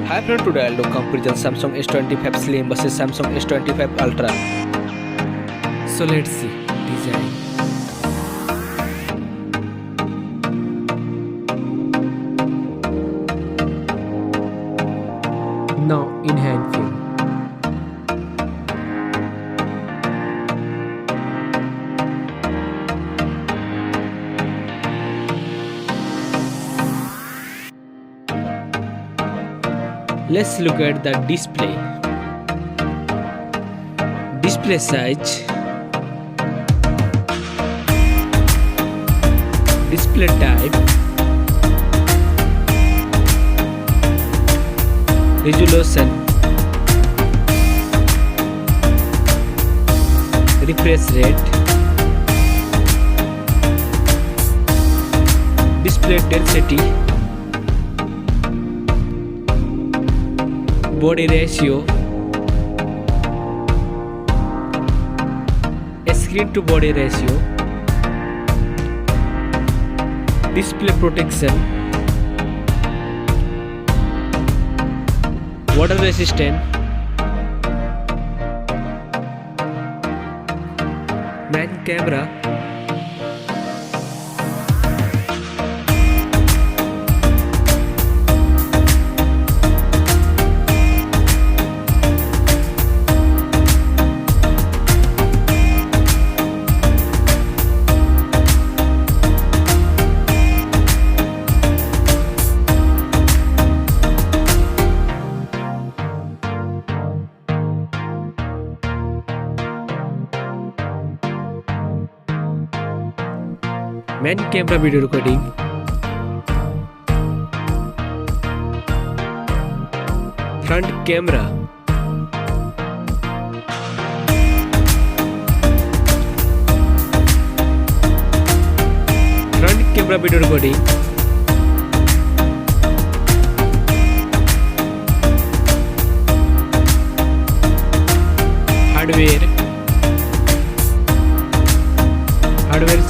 Hi friend, today I'll do comparison Samsung S25 Slim versus Samsung S25 Ultra. So let's see design. Now in hand film. Let's look at the display. Display size, display type, resolution, refresh rate, display density, body ratio, screen to body ratio, display protection, water resistant, main camera, main camera video recording, front camera, front camera video recording, hardware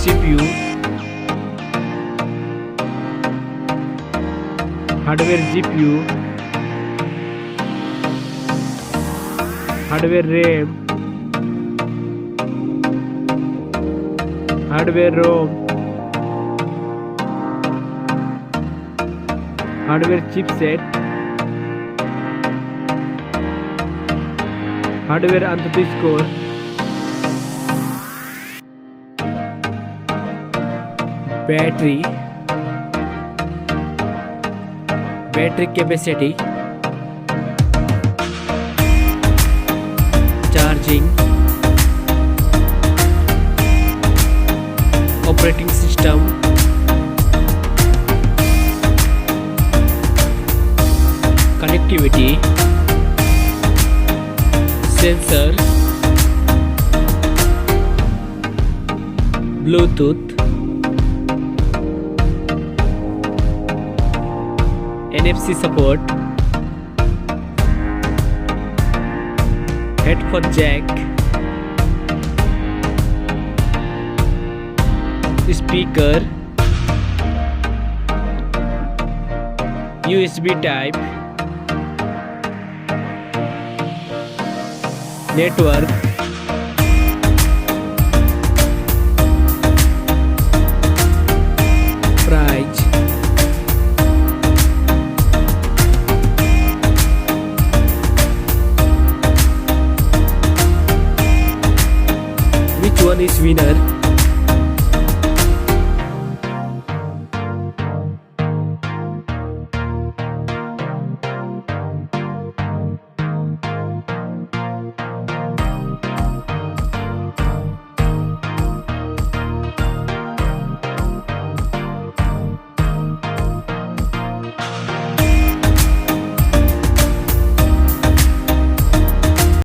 CPU, hardware GPU, hardware RAM, hardware ROM, hardware chipset, hardware AMOLED score, battery capacity, charging, operating system, connectivity, sensor, Bluetooth, NFC support, headphone jack, speaker, USB type, network,